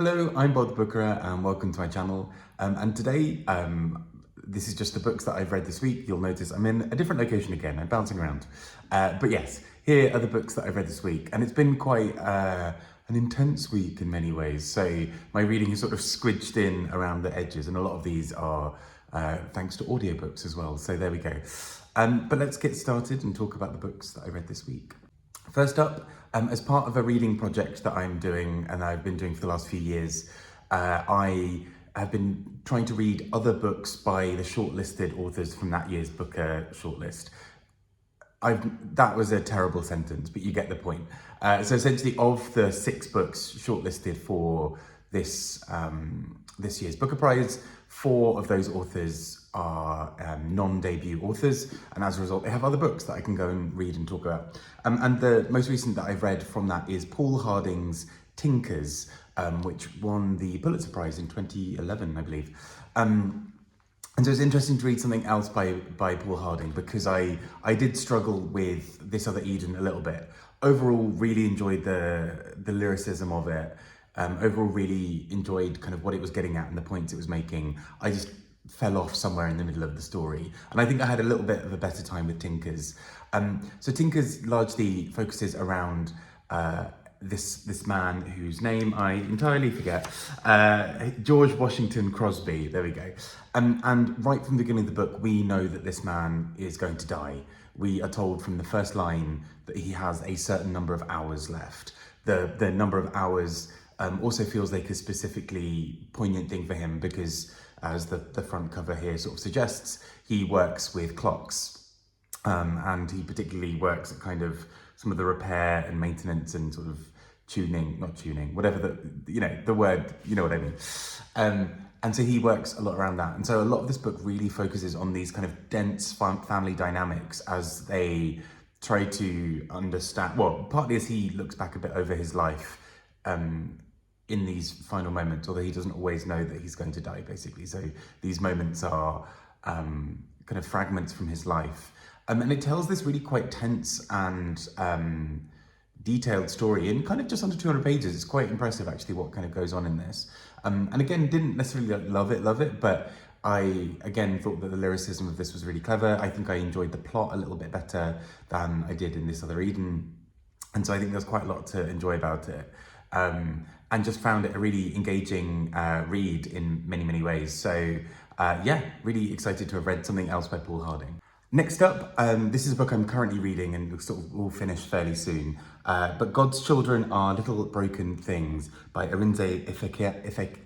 Hello, I'm Bob the Booker and welcome to my channel. And today, this is just the books that I've read this week. You'll notice I'm in a different location again. I'm bouncing around. But yes, here are the books that I've read this week. And it's been quite an intense week in many ways. So my reading is sort of squidged in around the edges. And a lot of these are thanks to audiobooks as well. So there we go. But let's get started and talk about the books that I read this week. First up, as part of a reading project that I'm doing and I've been doing for the last few years, I have been trying to read other books by the shortlisted authors from that year's Booker shortlist. That was a terrible sentence, but you get the point. So essentially, of the 6 books shortlisted for this year's Booker Prize, 4 of those authors are non-debut authors, and as a result they have other books that I can go and read and talk about. And the most recent that I've read from that is Paul Harding's Tinkers, which won the Pulitzer Prize in 2011, I believe. And so it's interesting to read something else by Paul Harding, because I did struggle with This Other Eden a little bit. Overall, really enjoyed the lyricism of it. Overall, really enjoyed kind of what it was getting at and the points it was making. I just fell off somewhere in the middle of the story. And I think I had a little bit of a better time with Tinkers. So Tinkers largely focuses around this man whose name I entirely forget, George Washington Crosby, there we go. And right from the beginning of the book, we know that this man is going to die. We are told from the first line that he has a certain number of hours left. The number of hours also feels like a specifically poignant thing for him, because as the front cover here sort of suggests, he works with clocks, and he particularly works at kind of some of the repair and maintenance and sort of not tuning, whatever the word, you know what I mean. And so he works a lot around that. And so a lot of this book really focuses on these kind of dense family dynamics as they try to understand, well, partly as he looks back a bit over his life, in these final moments, although he doesn't always know that he's going to die, basically. So these moments are kind of fragments from his life. And it tells this really quite tense and detailed story in kind of just under 200 pages. It's quite impressive, actually, what kind of goes on in this. And again, didn't necessarily love it, but I, again, thought that the lyricism of this was really clever. I think I enjoyed the plot a little bit better than I did in This Other Eden. And so I think there's quite a lot to enjoy about it. And just found it a really engaging read in many, many ways. So yeah, really excited to have read something else by Paul Harding. Next up, this is a book I'm currently reading and sort of will finish fairly soon. But God's Children Are Little Broken Things by Arinze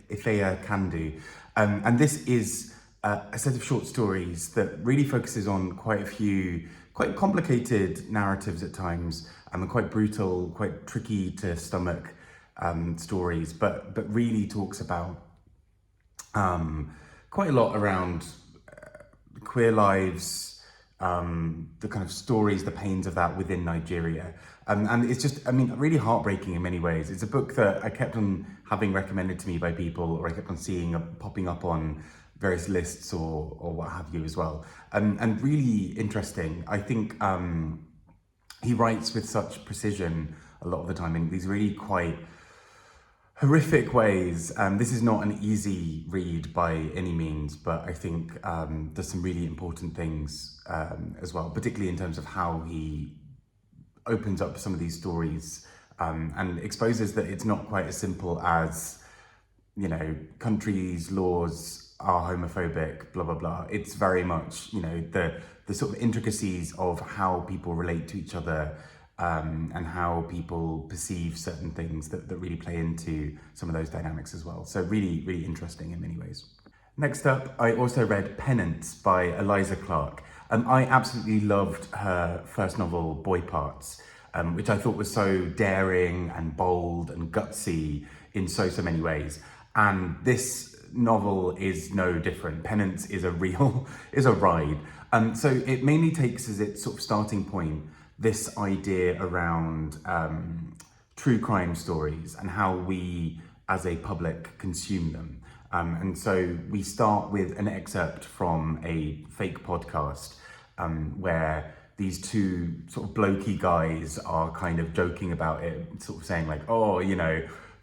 Ifeakandu. And this is a set of short stories that really focuses on quite a few quite complicated narratives at times, and quite brutal, quite tricky to stomach stories, but really talks about quite a lot around queer lives, the kind of stories, the pains of that within Nigeria. And it's just, really heartbreaking in many ways. It's a book that I kept on having recommended to me by people, or I kept on seeing popping up on various lists or what have you as well. And really interesting. I think he writes with such precision a lot of the time in these really quite horrific ways. This is not an easy read by any means, but I think there's some really important things as well, particularly in terms of how he opens up some of these stories and exposes that it's not quite as simple as, countries' laws are homophobic, blah, blah, blah. It's very much, the sort of intricacies of how people relate to each other, and how people perceive certain things that really play into some of those dynamics as well. So really, really interesting in many ways. Next up, I also read Penance by Eliza. I absolutely loved her first novel, Boy Parts, which I thought was so daring and bold and gutsy in so many ways. And this novel is no different. Penance is a ride. So it mainly takes as its sort of starting point this idea around true crime stories and how we as a public consume them. And so we start with an excerpt from a fake podcast where these two sort of blokey guys are kind of joking about it, sort of saying like, oh,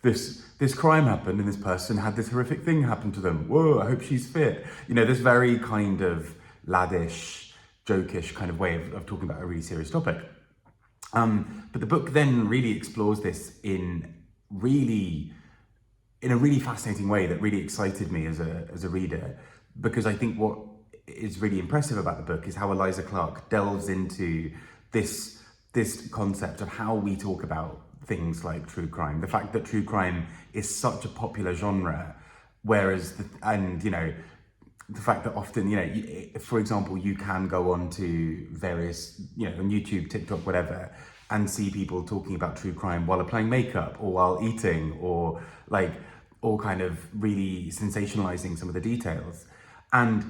this crime happened and this person had this horrific thing happen to them. Whoa, I hope she's fit. You know, this very kind of laddish, jokish kind of way of talking about a really serious topic. But the book then really explores this in a really fascinating way that really excited me as a reader, because I think what is really impressive about the book is how Eliza Clark delves into this concept of how we talk about things like true crime. The fact that true crime is such a popular genre, whereas the fact that often, for example, you can go on to various, on YouTube, TikTok, whatever, and see people talking about true crime while applying makeup or while eating or kind of really sensationalizing some of the details. And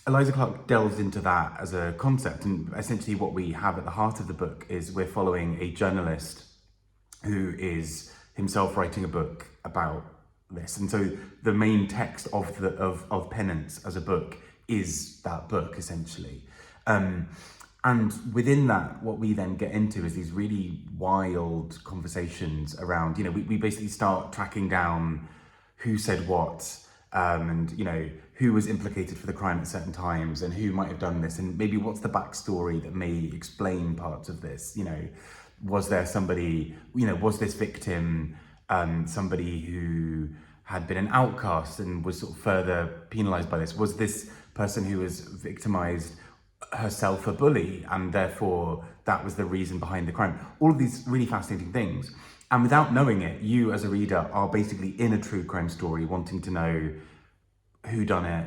Eliza Clark delves into that as a concept. And essentially what we have at the heart of the book is we're following a journalist who is himself writing a book about this. And so the main text of Penance as a book is that book, essentially. And within that, what we then get into is these really wild conversations around, we basically start tracking down who said what, and, who was implicated for the crime at certain times and who might have done this, and maybe what's the backstory that may explain parts of this. Was there somebody, was this victim somebody who had been an outcast and was sort of further penalized by this? Was this person who was victimized herself a bully, and therefore that was the reason behind the crime? All of these really fascinating things. And without knowing it, you as a reader are basically in a true crime story, wanting to know who done it,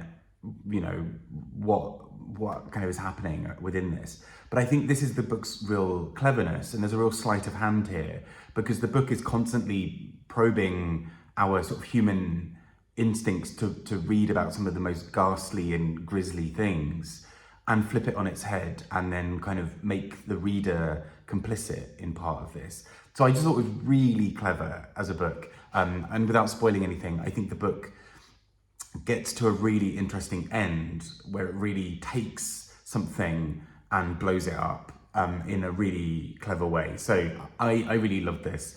what kind of is happening within this. But I think this is the book's real cleverness, and there's a real sleight of hand here, because the book is constantly probing our sort of human instincts to read about some of the most ghastly and grisly things and flip it on its head and then kind of make the reader complicit in part of this. So I just thought it was really clever as a book. And without spoiling anything, I think the book gets to a really interesting end where it really takes something and blows it up in a really clever way. So I really love this.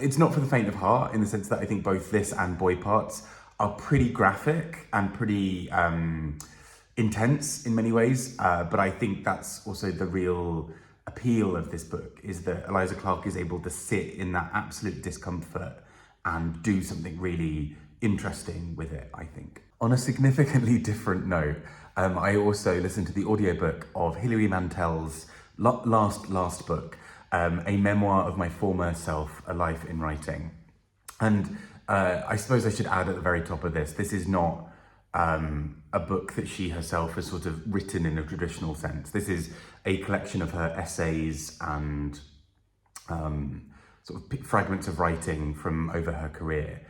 It's not for the faint of heart, in the sense that I think both this and Boy Parts are pretty graphic and pretty intense in many ways. But I think that's also the real appeal of this book, is that Eliza Clark is able to sit in that absolute discomfort and do something really interesting with it, I think. On a significantly different note, I also listened to the audiobook of Hilary Mantel's last book, a memoir of my former self, A Life in Writing. And I suppose I should add at the very top of this is not a book that she herself has sort of written in a traditional sense. This is a collection of her essays and sort of fragments of writing from over her career.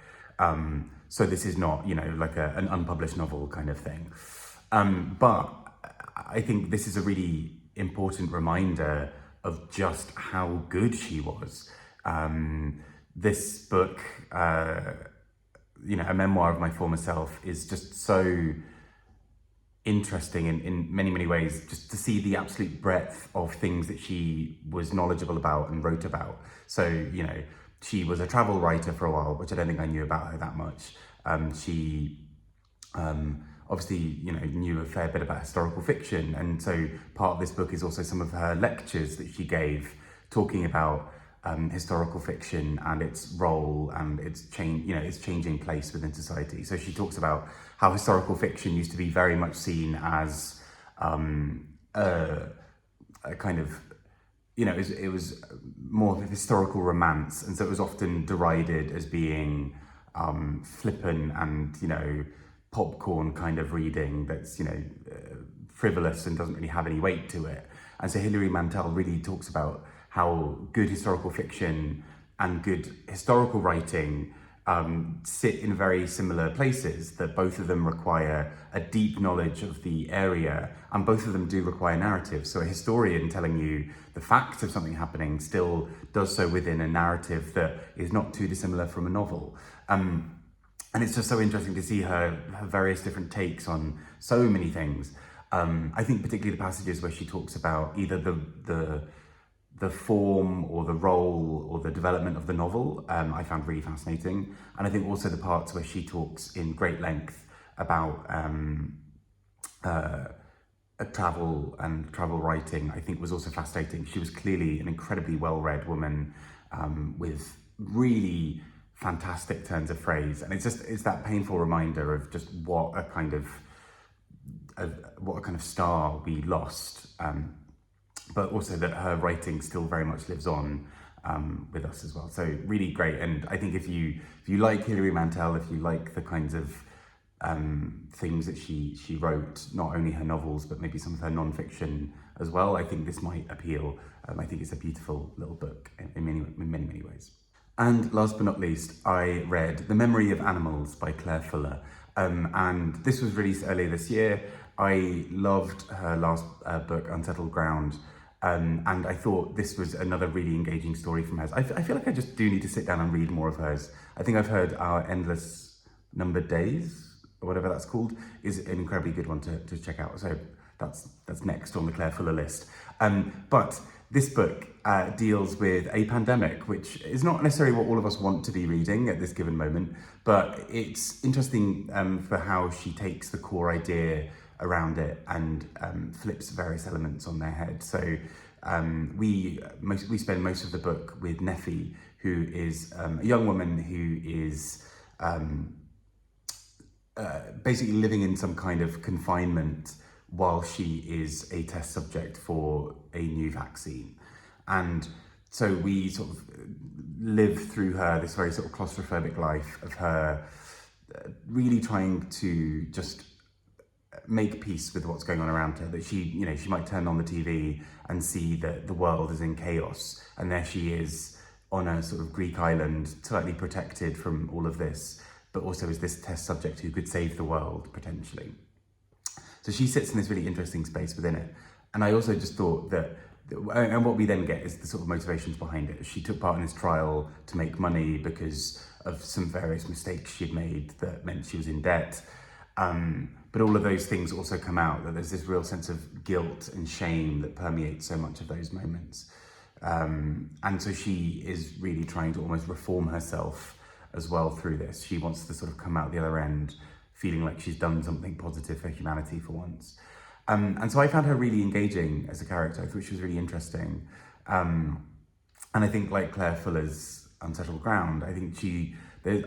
So this is not, like an unpublished novel kind of thing. But I think this is a really important reminder of just how good she was. This book, A Memoir of My Former Self, is just so interesting in many, many ways, just to see the absolute breadth of things that she was knowledgeable about and wrote about. So, she was a travel writer for a while, which I don't think I knew about her that much. She obviously, knew a fair bit about historical fiction. And so part of this book is also some of her lectures that she gave, talking about historical fiction and its role and its changing place within society. So she talks about how historical fiction used to be very much seen as a kind of, it was more of a historical romance, and so it was often derided as being flippant and popcorn kind of reading that's frivolous and doesn't really have any weight to it. And so Hilary Mantel really talks about how good historical fiction and good historical writing sit in very similar places, that both of them require a deep knowledge of the area, and both of them do require narrative. So a historian telling you the facts of something happening still does so within a narrative that is not too dissimilar from a novel. And it's just so interesting to see her various different takes on so many things. I think particularly the passages where she talks about either the form or the role or the development of the novel I found really fascinating. And I think also the parts where she talks in great length about travel and travel writing, I think was also fascinating. She was clearly an incredibly well-read woman with really fantastic turns of phrase. And it's that painful reminder of just what a kind of star we lost. But also that her writing still very much lives on with us as well. So really great. And I think if you like Hilary Mantel, if you like the kinds of things that she wrote, not only her novels, but maybe some of her non-fiction as well, I think this might appeal. I think it's a beautiful little book in many ways. And last but not least, I read The Memory of Animals by Claire Fuller. And this was released earlier this year. I loved her last book, Unsettled Ground. And I thought this was another really engaging story from hers. I feel like I just do need to sit down and read more of hers. I think I've heard Our Endless Numbered Days, or whatever that's called, is an incredibly good one to check out. So that's next on the Claire Fuller list. But this book deals with a pandemic, which is not necessarily what all of us want to be reading at this given moment, but it's interesting for how she takes the core idea around it and flips various elements on their head. So we spend most of the book with Neffy, who is a young woman who is basically living in some kind of confinement while she is a test subject for a new vaccine. And so we sort of live through her this very sort of claustrophobic life of her really trying to just make peace with what's going on around her, that she might turn on the TV and see that the world is in chaos, and there she is on a sort of Greek island, slightly protected from all of this, but also is this test subject who could save the world, potentially. So she sits in this really interesting space within it. And I also just thought that, and what we then get is the sort of motivations behind it. She took part in this trial to make money because of some various mistakes she'd made that meant she was in debt. But all of those things also come out, that there's this real sense of guilt and shame that permeates so much of those moments. And so she is really trying to almost reform herself as well through this. She wants to sort of come out the other end feeling like she's done something positive for humanity for once. And so I found her really engaging as a character. I thought she was really interesting. And I think, like Claire Fuller's Unsettled Ground, I think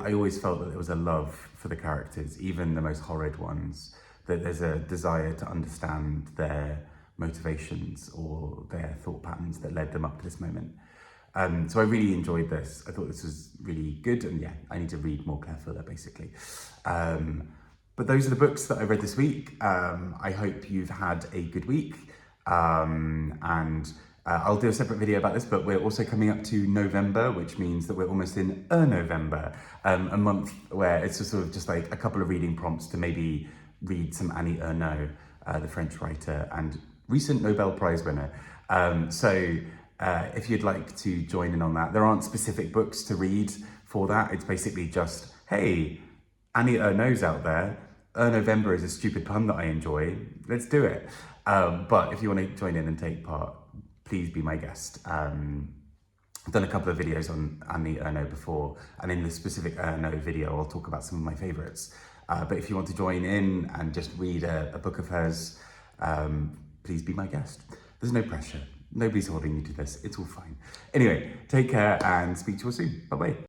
I always felt that there was a love for the characters, even the most horrid ones, that there's a desire to understand their motivations or their thought patterns that led them up to this moment. So I really enjoyed this. I thought this was really good, and yeah, I need to read more Claire Fuller, basically. But those are the books that I read this week. I hope you've had a good week, and I'll do a separate video about this, but we're also coming up to November, which means that we're almost in Ernauxvember, a month where it's just sort of just like a couple of reading prompts to maybe read some Annie Ernaux, the French writer and recent Nobel Prize winner. So if you'd like to join in on that, there aren't specific books to read for that. It's basically just, hey, Annie Ernaux's out there. Ernauxvember is a stupid pun that I enjoy. Let's do it. But if you want to join in and take part, please be my guest. I've done a couple of videos on Annie Ernaux before, and in the specific Ernaux video, I'll talk about some of my favourites. But if you want to join in and just read a book of hers, please be my guest. There's no pressure. Nobody's holding you to this. It's all fine. Anyway, take care and speak to you all soon. Bye-bye.